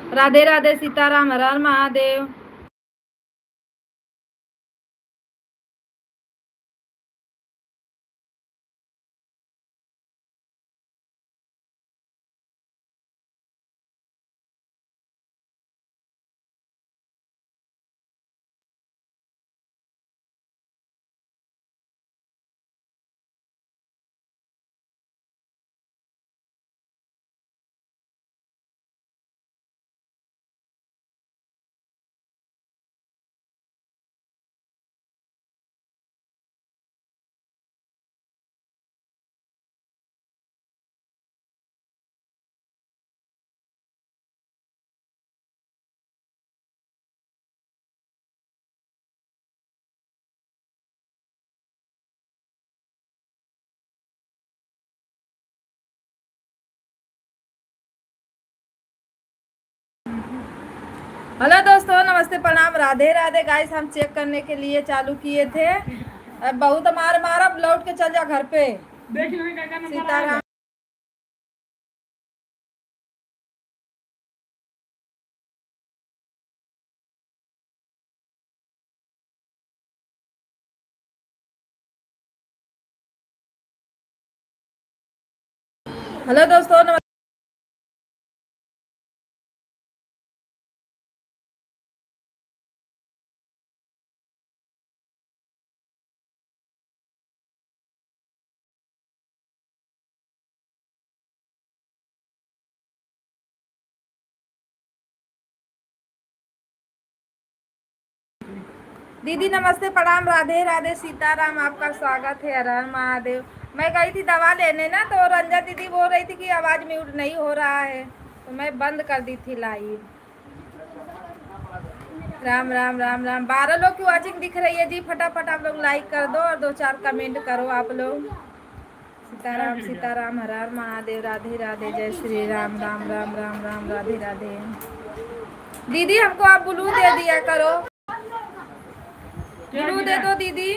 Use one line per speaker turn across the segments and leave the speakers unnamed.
राधे राधे, सीताराम, हर हर Mahadev. Hello दोस्तों, नमस्ते, प्रणाम, राधे राधे। गाइस, हम चेक करने के लिए चालू किए थे। अब बहुत मार मारा, लौट के चल जा घर पे। सीताराम। हेलो दोस्तों, नमस्ते। दीदी नमस्ते, प्रणाम, राधे राधे, सीताराम। आपका स्वागत है, हर हर महादेव। मैं गई थी दवा लेने ना, तो रंजा दीदी बोल रही थी कि आवाज म्यूट नहीं हो रहा है, तो मैं बंद कर दी थी लाइव। राम राम राम राम। 12 लोग की वॉचिंग दिख रही है जी। फटाफट आप लोग लाइक कर दो और 2-4 कमेंट करो आप लोग। सीताराम सीताराम, हर हर महादेव, राधे राधे, जय श्री राम, राम राम राम राम, राधे राधे। दीदी हमको आप ब्लू दे दिया करो, ब्लू दे दो दीदी।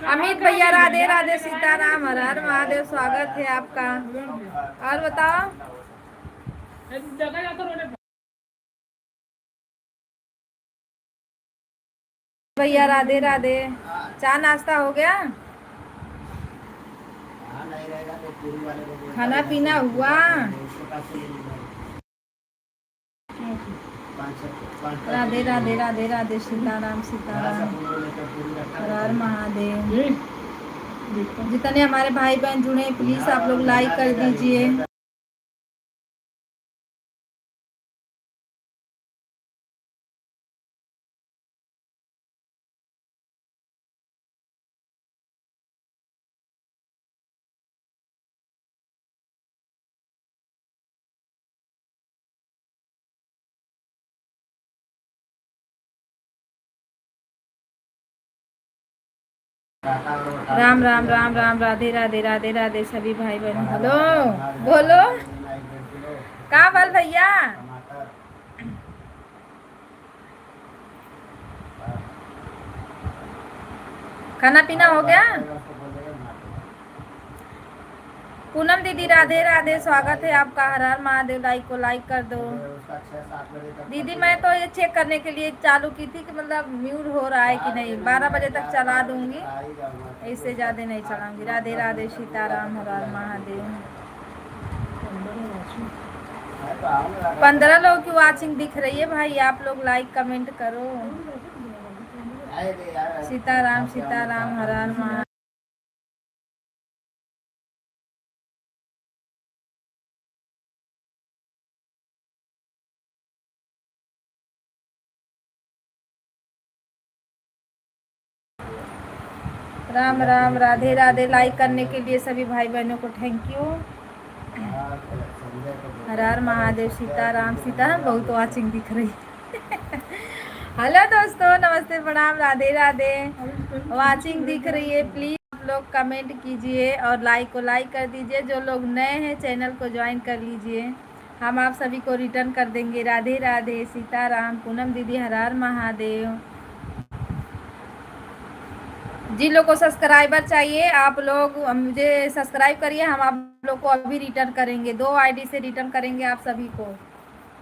अमित भैया राधे राधे, सीताराम, हर हर महादेव, स्वागत है आपका। और बताओ भैया, राधे राधे। चाय नाश्ता हो गया? खाना पीना हुआ? राधे राधे राधे राधे, सीताराम सीताराम, हर हर महादेव। जितने हमारे भाई बहन जुड़े हैं, प्लीज आप लोग लाइक कर दीजिए। राम राम राम राम, राधे राधे राधे राधे, सभी भाई बहन। हेलो, बोलो का बल भैया। खाना पीना हो गया? पूनम दीदी राधे राधे, स्वागत है आपका। हर हर महादेव। लाइक को लाइक कर दो दीदी। मैं तो ये चेक करने के लिए चालू की थी कि मतलब म्यूट हो रहा है कि नहीं। 12 बजे तक चला दूंगी, इससे ज़्यादा नहीं चलाऊंगी। राधे राधे, सीताराम, हर हर महादेव। 15 लोग की वॉचिंग दिख रही है भाई, आप लोग लाइक कमेंट करो। सीताराम सीताराम, हर हर महादेव। राम राम, राधे राधे। लाइक करने के लिए सभी भाई बहनों को थैंक यू। हर हर महादेव, सीताराम सीताराम। बहुत वॉचिंग दिख रही है। हेलो दोस्तों, नमस्ते, प्रणाम, राधे राधे। वॉचिंग दिख रही है, प्लीज आप लोग कमेंट कीजिए और लाइक को लाइक कर दीजिए। जो लोग नए हैं चैनल को ज्वाइन कर लीजिए, हम आप सभी को रिटर्न कर देंगे। राधे राधे, सीताराम। पूनम दीदी हर हर महादेव। जिन लोग को सब्सक्राइबर चाहिए आप लोग मुझे सब्सक्राइब करिए, हम आप लोग को अभी रिटर्न करेंगे। 2 आईडी से रिटर्न करेंगे आप सभी को।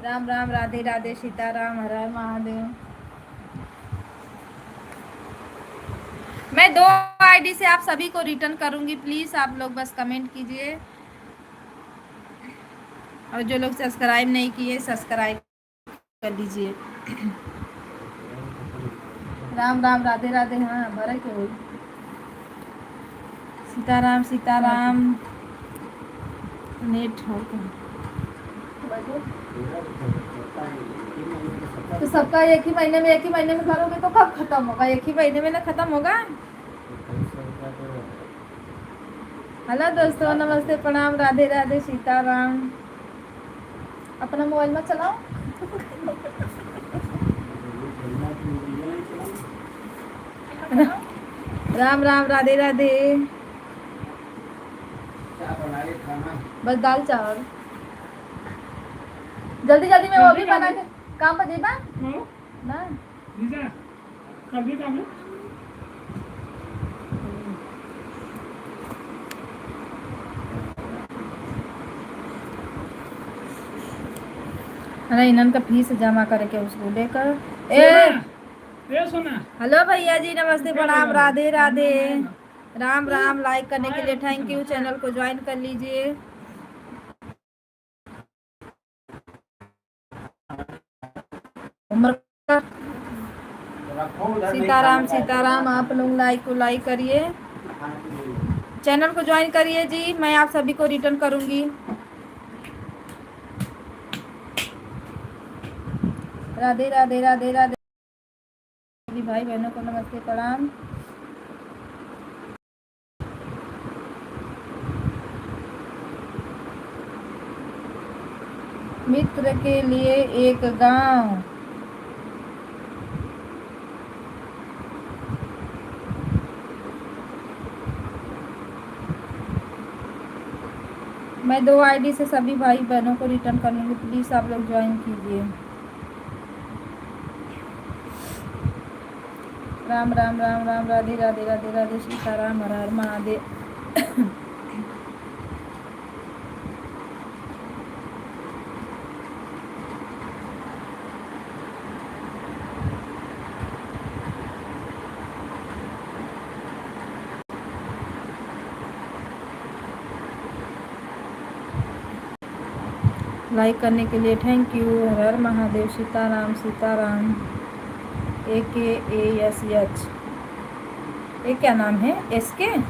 राम राम, राधे राधे, सीताराम, हर हर महादेव। मैं 2 आईडी से आप सभी को रिटर्न करूंगी, प्लीज आप लोग बस कमेंट कीजिए। और जो लोग सब्सक्राइब नहीं किए सब्सक्राइब कर लीजिए। राम राम, राधे राधे। हाँ भरा क्यों हुई। सीताराम सीताराम। नेट हो तो सबका एक ही महीने में करोगे तो कब खत्म होगा। एक ही महीने में ना खत्म होगा। हेलो दोस्तों, नमस्ते, प्रणाम, राधे राधे, सीताराम। अपना मोबाइल में चलाओ। राम राम, राधे राधे। बस दाल चावल। जल्दी जल्दी में वो भी बना के काम पर जेबा ना। अरे इन्हन का फीस जमा करके उसको लेकर हेलो भैया जी, नमस्ते, प्रणाम, राधे राधे। राम राम। लाइक करने के लिए थैंक यू। चैनल को ज्वाइन कर लीजिए। सीताराम सीताराम। आप लोग लाइक को लाइक करिए, चैनल को ज्वाइन करिए जी। मैं आप सभी को रिटर्न करूंगी। राधे राधे, राधे राधे। भाई बहनों को नमस्ते, प्रणाम। मित्र के लिए एक गांव। मैं 2 आईडी से सभी भाई बहनों को रिटर्न कर लूँगी, प्लीज़ आप लोग ज्वाइन कीजिए। राम राम, राम राम, राधे राधे, राधे राधे, सीताराम, हर हर महादेव। लाइक करने के लिए thank you. Her her Mahadev, Sitaram Sitaram. AKASH। ये क्या नाम है? SK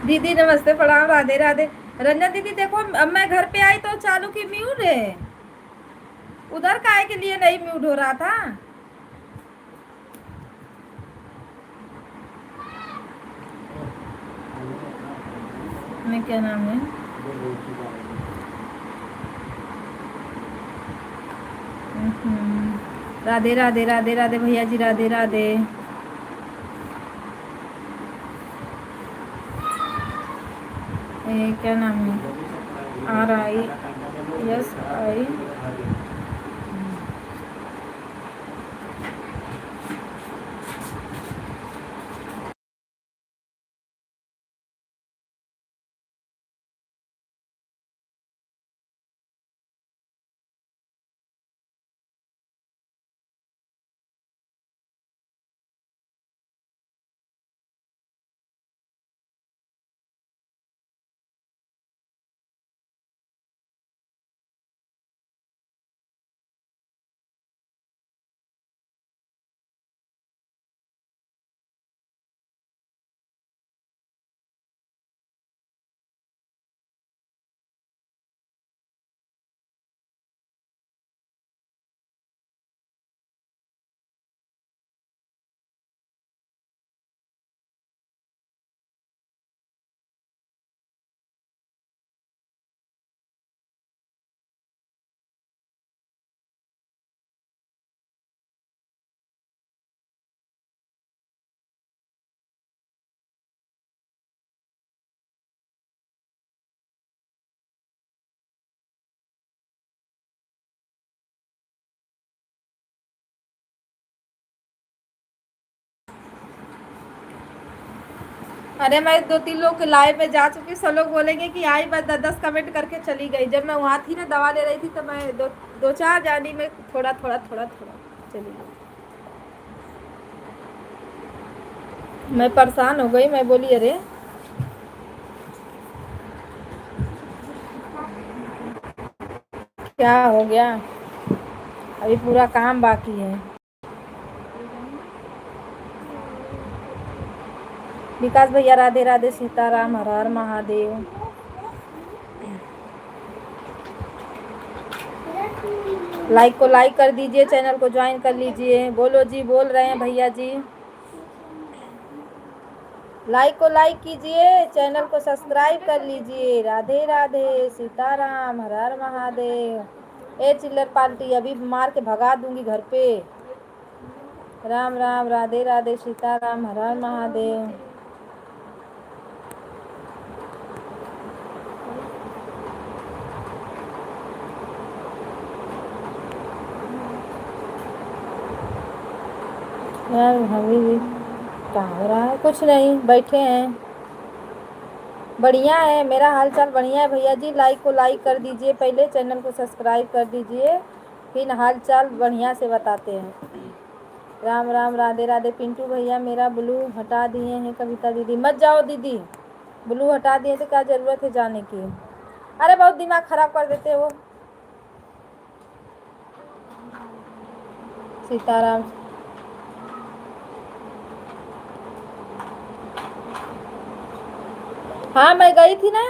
दीदी नमस्ते, प्रणाम, राधे राधे। रंजन दीदी देखो, अब मैं घर पे आई तो चालू की म्यूट है। उधर काहे के लिए नहीं म्यूट हो रहा था। मैं क्या नाम है? राधे राधे, राधे राधे भैया जी, राधे राधे। क्या नाम है? RISI। अरे मैं 2-3 लोग के लाइव में जा चुकी, सब लोग बोलेंगे कि आई बस 10-10 कमेंट करके चली गई। जब मैं वहाँ थी ना दवा ले रही थी तो मैं दो चार जानी में थोड़ा थोड़ा थोड़ा थोड़ा चली गई। मैं परेशान हो गई, मैं बोली अरे क्या हो गया, अभी पूरा काम बाकी है। विकास भैया राधे राधे, सीताराम, हर हर महादेव। लाइक को लाइक कर दीजिए, चैनल को ज्वाइन कर लीजिए। बोलो जी, बोल रहे हैं भैया जी। लाइक को लाइक कीजिए, चैनल को सब्सक्राइब कर लीजिए। राधे राधे, सीताराम, हर हर महादेव। ए चिल्लर पार्टी, अभी मार के भगा दूंगी घर पे। राम राम, राधे राधे, सीताराम, हर हर महादेव। यार अभी क्या हो रहा है? कुछ नहीं, बैठे हैं। बढ़िया है, मेरा हाल चाल बढ़िया है भैया जी। लाइक को लाइक कर दीजिए, पहले चैनल को सब्सक्राइब कर दीजिए, फिर हाल चाल बढ़िया से बताते हैं। राम राम, राधे राधे। पिंटू भैया मेरा ब्लू हटा दिए हैं। कविता दीदी मत जाओ दीदी, ब्लू हटा दिए तो क्या ज़रूरत है जाने की। अरे बहुत दिमाग खराब कर देते हो। सीताराम। हाँ मैं गई थी ना।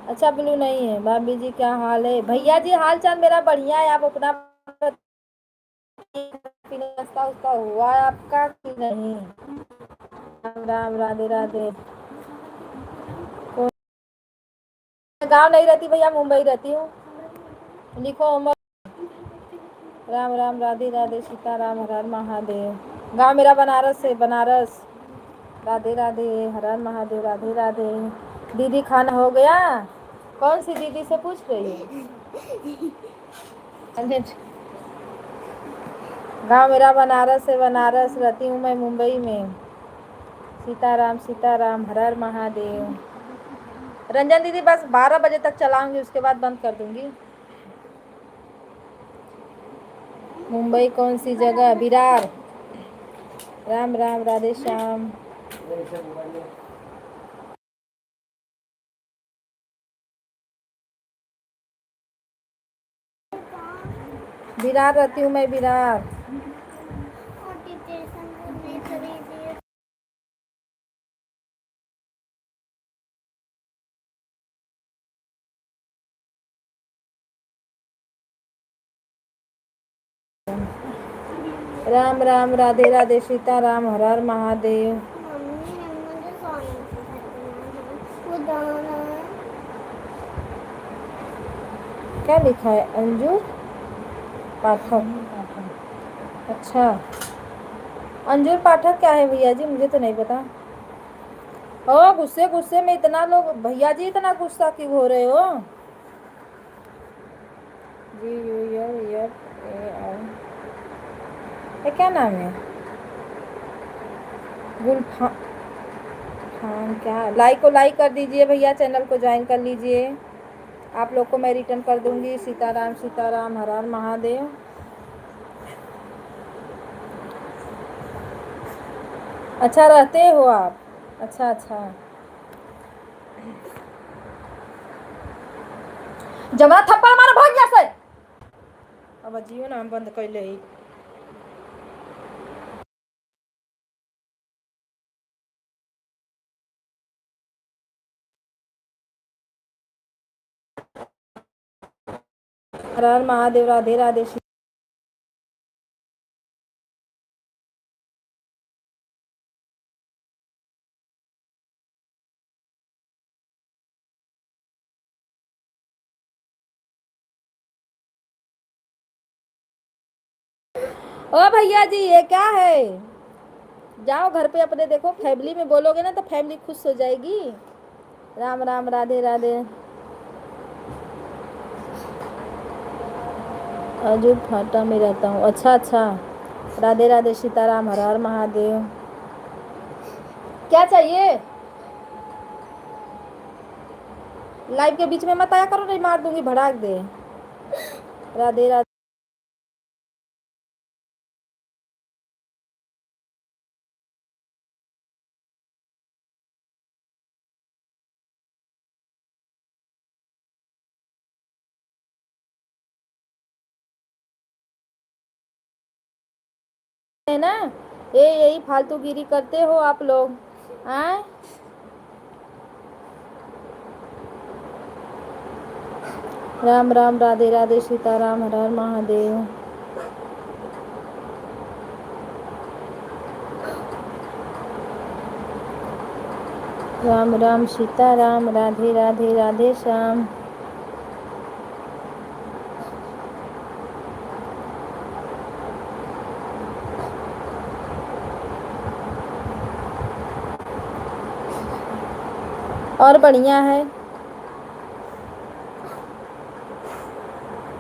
अच्छा ब्लू नहीं है। भाभी जी क्या हाल है? भैया जी हाल चाल मेरा बढ़िया है, आप अपना नाश्ता उस्ता हुआ है आपका कि नहीं? राम राम, राधे राधे। गाँव नहीं रहती भैया, मुंबई रहती हूँ। लिखो उमर। राम राम, राधे राधे, सीताराम, हर हर महादेव। गाँव मेरा बनारस है, बनारस। राधे राधे, हर हर महादेव, राधे राधे। दीदी खाना हो गया? कौन सी दीदी से पूछ रही है? गाँव मेरा बनारस है, बनारस रहती हूँ मैं मुंबई में। सीताराम, सीताराम, हर हर महादेव। रंजन दीदी बस 12 बजे तक चलाऊंगी, उसके बाद बंद कर दूंगी। मुंबई कौन सी जगह? विरार। राम राम, राधे श्याम। विरार रहती हूँ मैं, विरार। राम राम, राधे राधे, सीताराम, हर हर महादेव। क्या लिखा है? अंजू पाठक। अच्छा, अंजूर पाठक क्या है भैया जी? मुझे तो नहीं पता। ओ गुस्से गुस्से में इतना लोग, भैया जी इतना गुस्सा क्यों हो रहे हो? जी यू एफ ए आर, ये क्या नाम है? गुलफान खान। क्या? लाइक को लाइक कर दीजिए भैया, चैनल को ज्वाइन कर लीजिए। आप लोग को मैं रिटर्न कर दूंगी। सीताराम, सीताराम, हर हर महादेव। अच्छा रहते हो आप? अच्छा अच्छा। जमा थप्पड़ मार भाग जा से। अब जियो नाम बंद कर ले। हर हर महादेव, राधे राधे। ओ भैया जी ये क्या है? जाओ घर पे अपने, देखो फैमिली में बोलोगे ना तो फैमिली खुश हो जाएगी। राम राम, राधे राधे। अजूब फाटा में रहता हूँ। अच्छा अच्छा। राधे राधे, सीताराम, हर हर महादेव। क्या चाहिए? लाइव के बीच में मत आया करो, नहीं मार दूंगी, भड़ाक दे। राधे राधे है ना। ये यही फालतूगिरी करते हो आप लोग। हाँ, राम राम, राधे राधे, सीताराम, हर हर महादेव। राम राम, सीताराम, राधे राधे, राधे श्याम। और बढ़िया है।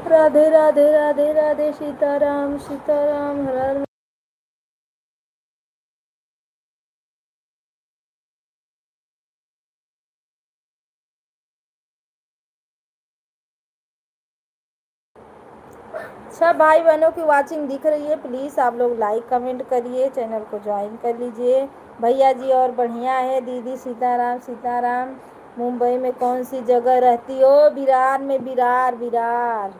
राधे राधे, राधे राधे, सीताराम सीताराम, हर हर। सब भाई बहनों की वाचिंग दिख रही है, प्लीज़ आप लोग लाइक कमेंट करिए, चैनल को ज्वाइन कर लीजिए। भैया जी और बढ़िया है। दीदी सीताराम सीताराम। मुंबई में कौन सी जगह रहती हो? विरार में, विरार विरार।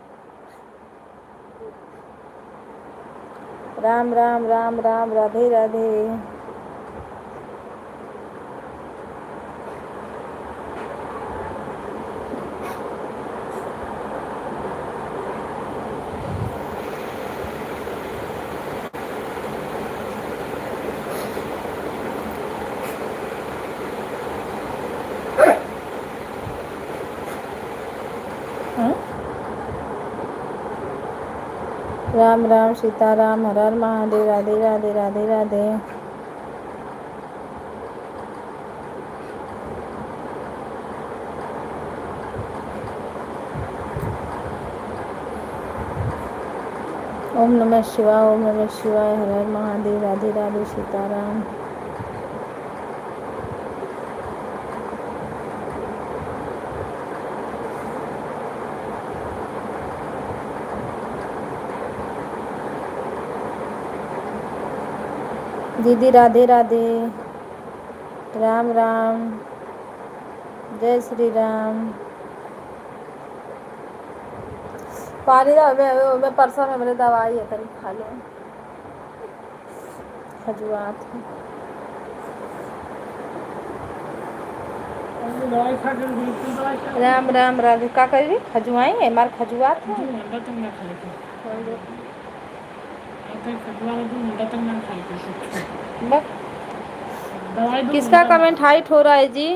राम राम, राम राम, राधे राधे। राम राम, सीताराम, हर हर महादेव, राधे राधे, राधे राधे। ओम नमः शिवाय, ओम नमः शिवाय, हर हर महादेव, राधे राधे, सीताराम। दीदी राधे राधे, राम राम, जय श्री राम। पानी मैं परसों में मेरे दवाई है, तरी खा लो। खजुआत राम राम, राधे का करी खजुआई है मार, खजुआत है। किसका कमेंट हाइट हो रहा है जी?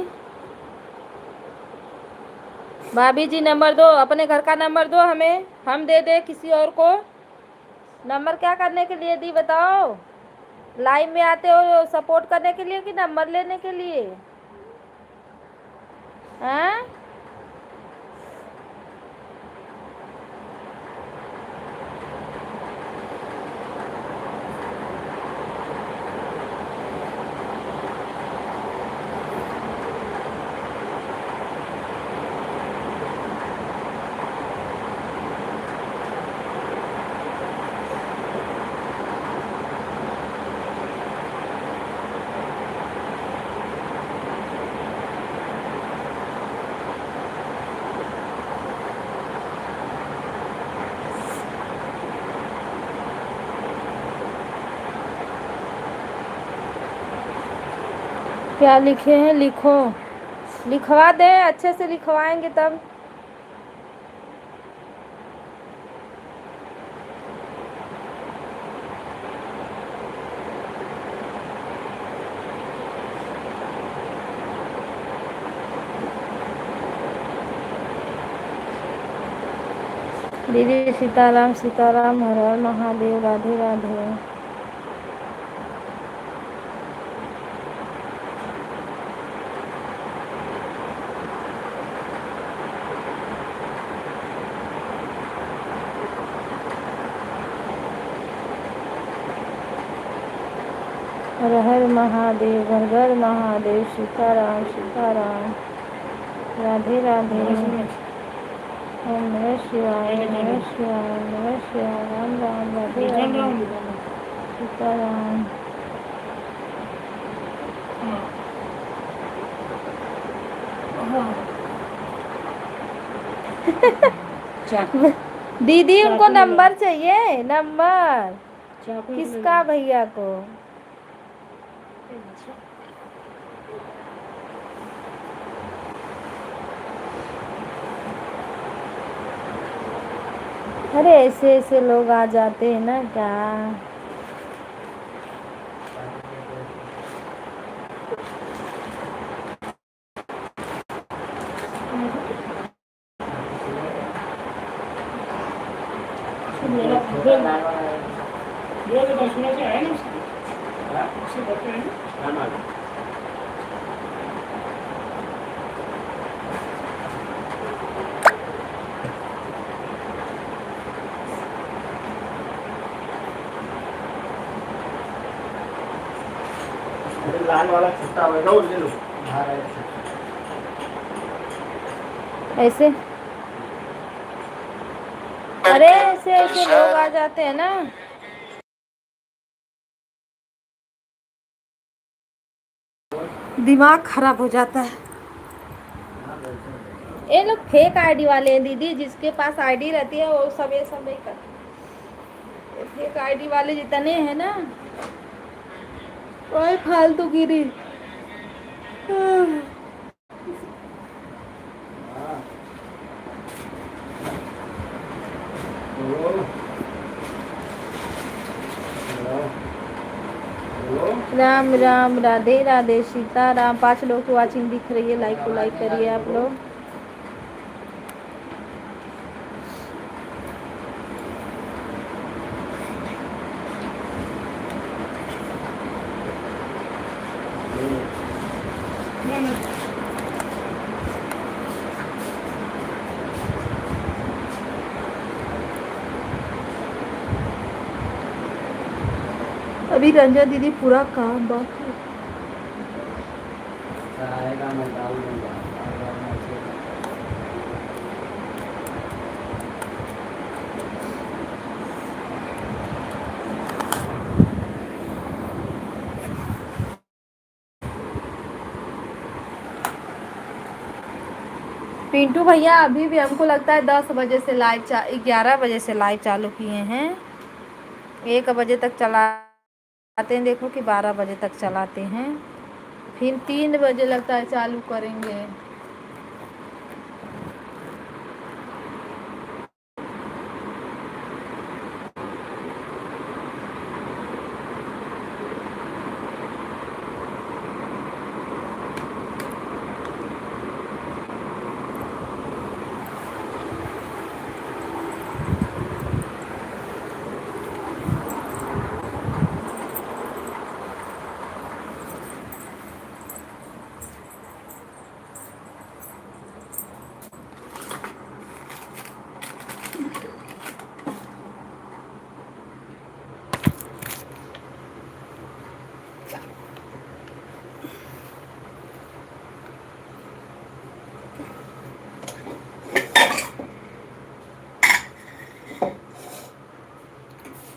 भाभी जी नंबर दो, अपने घर का नंबर दो हमें, हम दे दे किसी और को। नंबर क्या करने के लिए दी बताओ? लाइव में आते हो सपोर्ट करने के लिए कि नंबर लेने के लिए? हैं? क्या लिखे हैं? लिखो, लिखवा दे, अच्छे से लिखवाएंगे तब। दीदी सीताराम सीताराम, हर हर महादेव, राधे राधे। हर हर महादेव, घर घर महादेव, सीताराम सीताराम, राधे राधे, ओम नमः शिवाय, नमः शिवाय, नमः शिवाय, राम राम, राधे राधे, सीताराम। दीदी उनको नंबर चाहिए, नंबर किसका भैया को? अरे ऐसे ऐसे लोग आ जाते हैं ना क्या।
लाल वाला छुट्टा होगा वो ले लो।
ऐसे अरे ऐसे ऐसे लोग आ जाते हैं ना। दिमाग खराब हो जाता है। ये लोग फेक आईडी वाले हैं दीदी, जिसके पास आईडी रहती है वो सब ये सब नहीं करते। फेक आईडी वाले जितने हैं ना, वही फालतू गिरी। राम राम, राधे राधे, सीताराम। 5 लोग की वाचिंग दिख रही है, लाइक को लाइक करिए आप लोग। अभी रंजना दीदी पूरा काम बाकी है। पिंटू भैया अभी भी हमको लगता है 10 बजे से लाइव 11 बजे से लाइव चालू किए हैं। 1 बजे तक चलाते हैं, देखो कि 12 बजे तक चलाते हैं, फिर 3 बजे लगता है चालू करेंगे।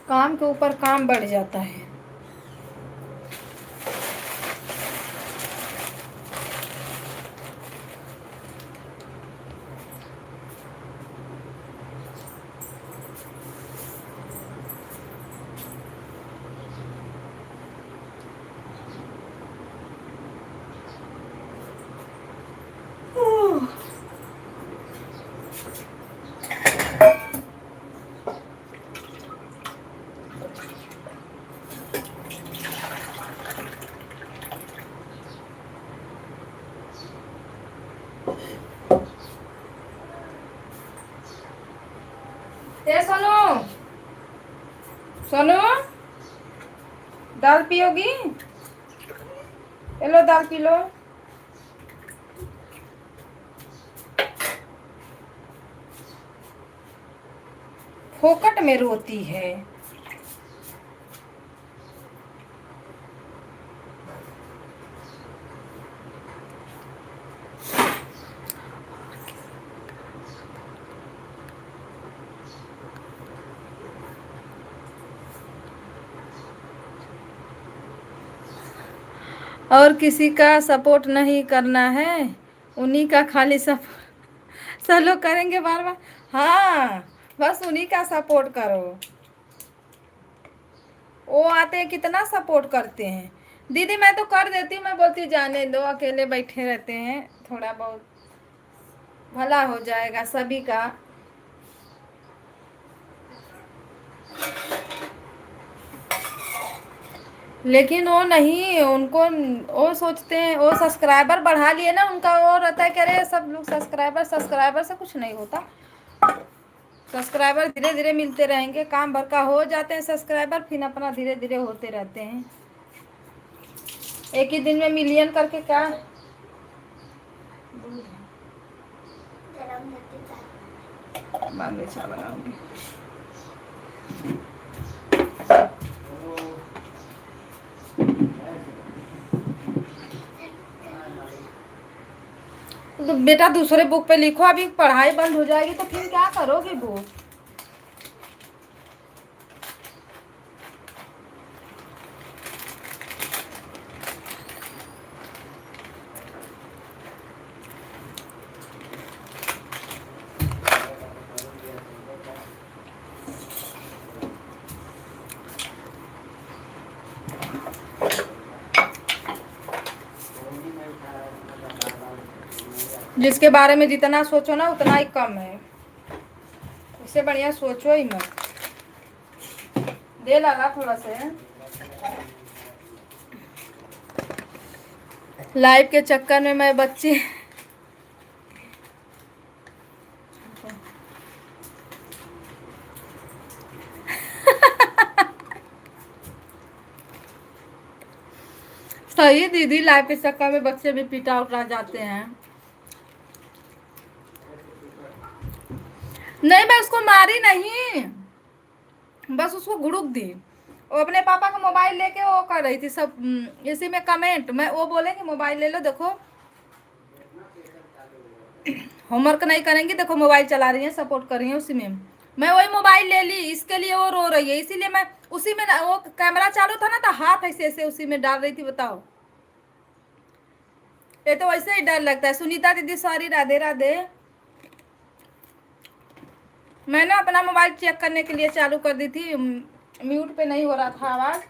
काम के ऊपर काम बढ़ जाता है। ए सोनू, सोनू दाल पियोगी? लो दाल पी लो। फोकट में रोती है। और किसी का सपोर्ट नहीं करना है, उन्हीं का खाली सब लोग करेंगे बार बार। हाँ, बस उन्हीं का सपोर्ट करो। वो आते हैं कितना सपोर्ट करते हैं। दीदी मैं तो कर देती हूँ, मैं बोलती हूँ जाने दो, अकेले बैठे रहते हैं, थोड़ा बहुत भला हो जाएगा सभी का। लेकिन वो नहीं, उनको वो सोचते हैं, वो सब्सक्राइबर बढ़ा लिए ना, उनका वो रहता है कि अरे सब लोग सब्सक्राइबर से कुछ नहीं होता। सब्सक्राइबर धीरे धीरे मिलते रहेंगे, काम भर का हो जाते हैं सब्सक्राइबर, फिर अपना धीरे धीरे होते रहते हैं। एक ही दिन में मिलियन करके क्या। बाद में चाय बनाऊंगी। तो बेटा दूसरे बुक पे लिखो, अभी पढ़ाई बंद हो जाएगी तो फिर क्या करोगे बुक। जिसके बारे में जितना सोचो ना उतना ही कम है, इससे बढ़िया सोचो ही मत। दे लगा थोड़ा से। लाइफ के चक्कर में मैं बच्ची सही दीदी, लाइफ के चक्कर में बच्चे भी पिटा उठा जाते हैं। नहीं मैं उसको मारी नहीं, बस उसको गुड़ुक दी। वो अपने पापा का मोबाइल लेके वो कर रही थी सब, इसी में कमेंट, मैं वो बोलेंगे मोबाइल ले लो, देखो होमवर्क नहीं करेंगी, देखो मोबाइल चला रही है, सपोर्ट कर रही है उसी में। मैं वही मोबाइल ले ली, इसके लिए वो रो रही है, इसीलिए मैं उसी में वो कैमरा चालू था ना, तो हाथ ऐसे ऐसे उसी में डाल रही थी। बताओ, ये तो वैसे ही डर लगता है। सुनीता दीदी सॉरी, राधे राधे। मैंने अपना मोबाइल चेक करने के लिए चालू कर दी थी, म्यूट पे नहीं हो रहा था आवाज।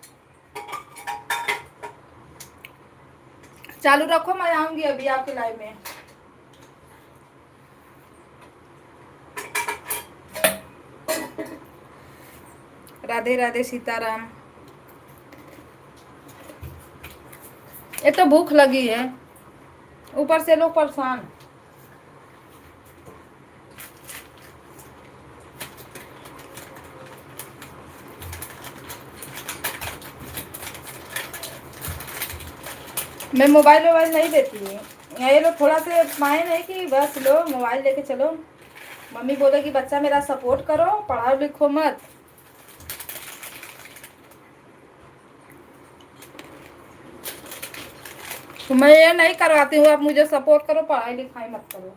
चालू रखो, मैं आऊंगी अभी आपके लाइव में। राधे राधे, सीताराम। ये तो भूख लगी है, ऊपर से लोग परेशान। मैं मोबाइल नहीं देती हूँ, ये लोग थोड़ा से माए नहीं कि बस लो मोबाइल लेके चलो। मम्मी बोलेगी बच्चा मेरा सपोर्ट करो, पढ़ाओ लिखो मत। तो मैं ये नहीं करवाती हूँ, आप मुझे सपोर्ट करो, पढ़ाई लिखाई मत करो।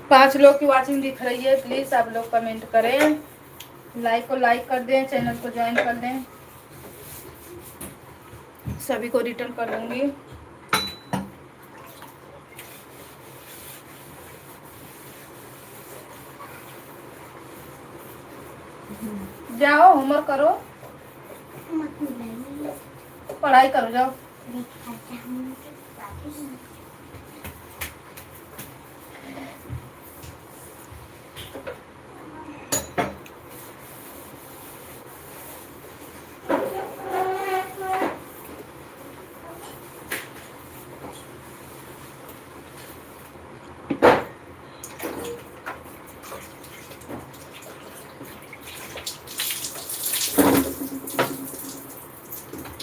पांच लोग की वाचिंग दिख रही है, प्लीज आप लोग कमेंट करें, लाइक को लाइक कर दें, चैनल को ज्वाइन कर दें, सभी को रिटर्न कर दूंगी। जाओ होमवर्क करो, पढ़ाई करो, जाओ।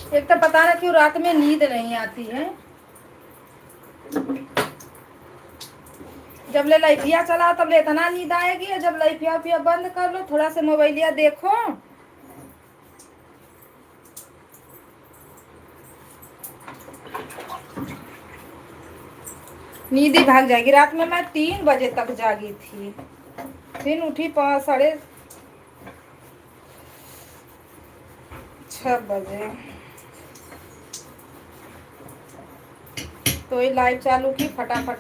एक तो पता ना क्यों रात में नींद नहीं आती है। जब ले लाइफिया चला तब ले इतना नींद आएगी, जब लाइफिया बंद कर लो, थोड़ा से मोबाइलिया देखो, नींद ही भाग जाएगी। रात में मैं 3 बजे तक जागी थी, फिर उठी 5-6 बजे। तो ये लाइव चालू की, फटाफट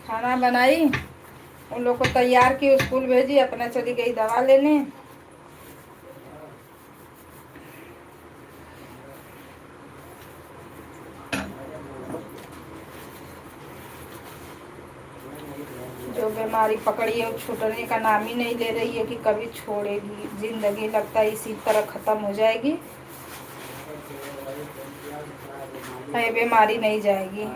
खाना बनाई, उन लोग को तैयार की, स्कूल भेजी, अपना चली गई दवा लेने। जो बीमारी पकड़ी है वो छूटने का नाम ही नहीं ले रही है कि कभी छोड़ेगी। जिंदगी लगता है इसी तरह खत्म हो जाएगी, ये बीमारी नहीं जाएगी।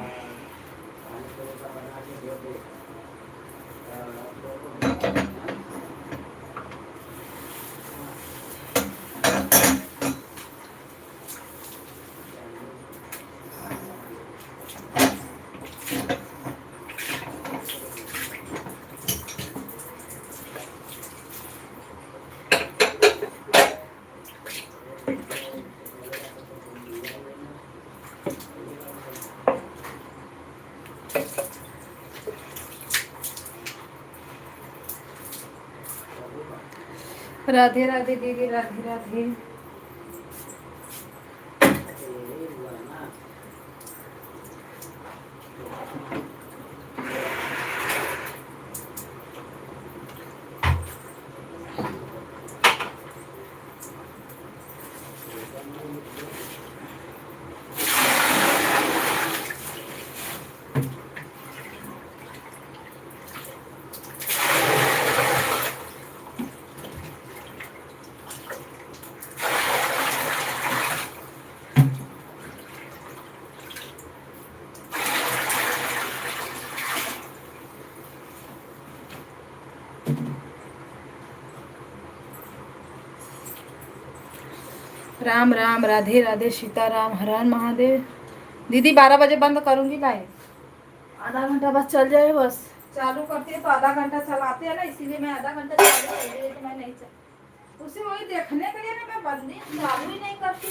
राधे राधे दीदी, राधे राधे। राम राम, राधे राधे, सीताराम, हर हर महादेव। दीदी 12 बजे बंद करूंगी लाइव, आधा घंटा बस चल जाए। बस चालू करती है तो आधा घंटा चलाते हैं ना, इसीलिए मैं आधा घंटा चालू कर रही हूं, तो मैं नहीं उसे वही देखने के लिए ना, मैं बंदी चालू ही नहीं करती।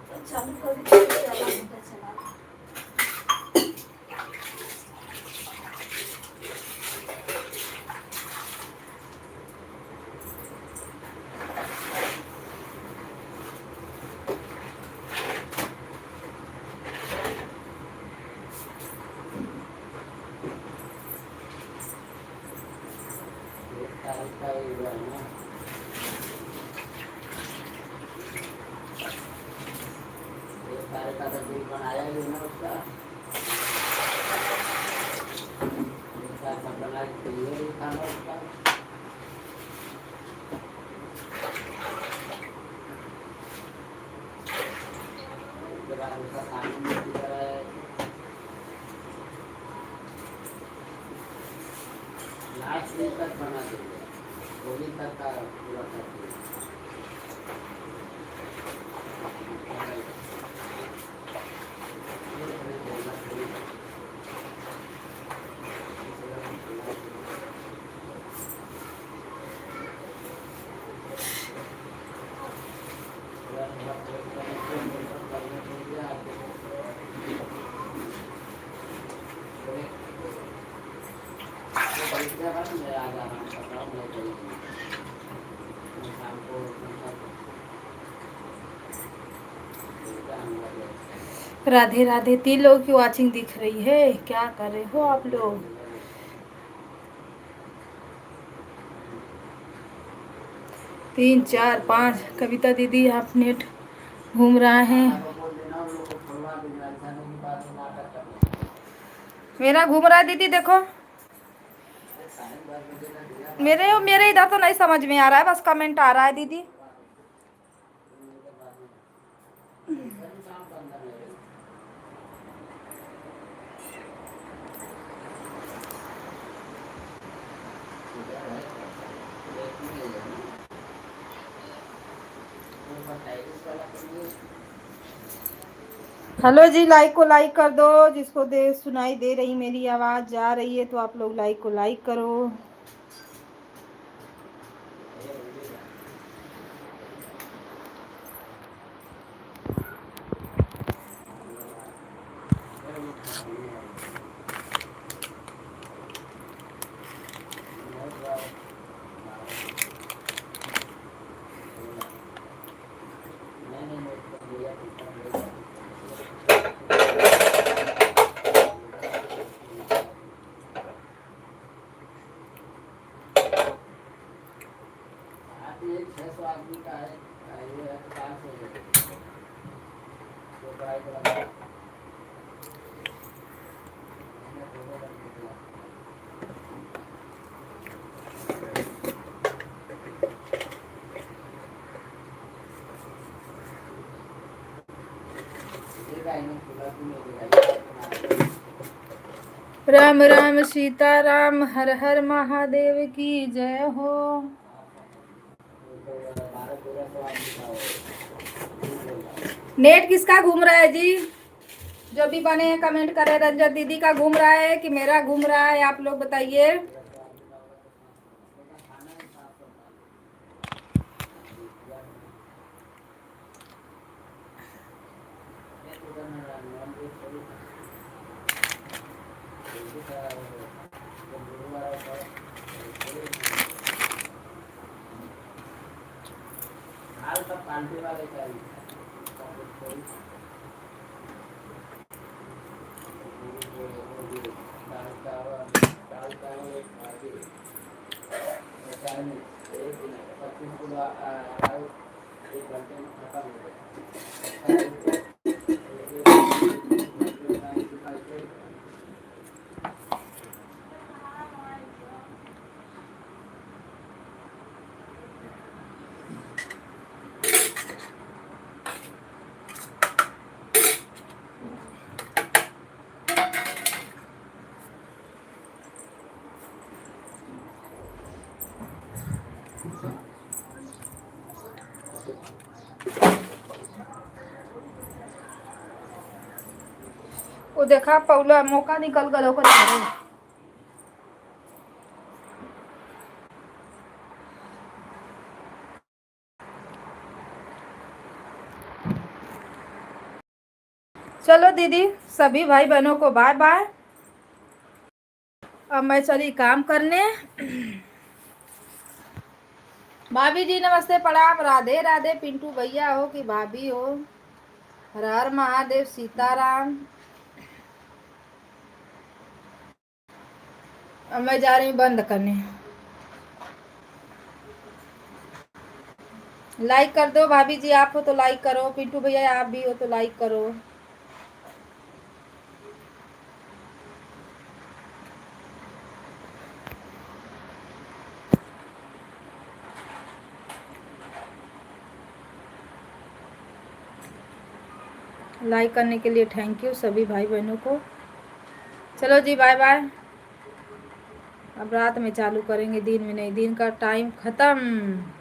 तो चालू कर दी तो आधा घंटा चला।
लास्ट दिन तक बना देंगे, होली तक का पूरा कर देंगे।
राधे राधे। 3 लोगों की वॉचिंग दिख रही है, क्या कर रहे हो आप लोग? 3 4 5। कविता दीदी आप नेट घूम रहा है, मेरा घूम रहा है दीदी। देखो मेरे इधर तो नहीं समझ में आ रहा है, बस कमेंट आ रहा है दीदी। हेलो जी, लाइक को लाइक कर दो, जिसको दे सुनाई दे रही मेरी आवाज़ जा रही है तो आप लोग लाइक को लाइक करो।
ये 600 आदमी का है, ये है तो 500 दे देंगे। तो ट्राई करा मैंने दोनों रख दिया। ये गाय ने खुला भी नहीं दिखाई।
राम राम सीता राम, हर हर महादेव की जय हो।
1200-1300 आदमी का हो।
नेट किसका घूम रहा है जी? जो भी बने कमेंट करें। रंजन दीदी का घूम रहा है कि मेरा घूम रहा है, आप लोग बताइए।
हाल सब पांडे वाले चाहिए। दाल चावल एक भाजी, एक दिन 25 किलो राइस, 1 घंटे में खत्म हो गया।
वो देखा पौला मौका निकल गलो को नहीं। चलो दीदी, सभी भाई बहनों को बाय बाय। अब मैं चली काम करने। भाभी जी नमस्ते प्रणाम, राधे राधे। पिंटू भैया हो कि भाभी हो, हर हर महादेव, सीताराम। अब मैं जा रही हूँ बंद करने। लाइक कर दो भाभी जी, आप हो तो लाइक करो। पिंटू भैया आप भी हो तो लाइक करो। लाइक करने के लिए थैंक यू सभी भाई बहनों को। चलो जी बाय बाय। अब रात में चालू करेंगे, दिन में नहीं। दिन का टाइम ख़त्म।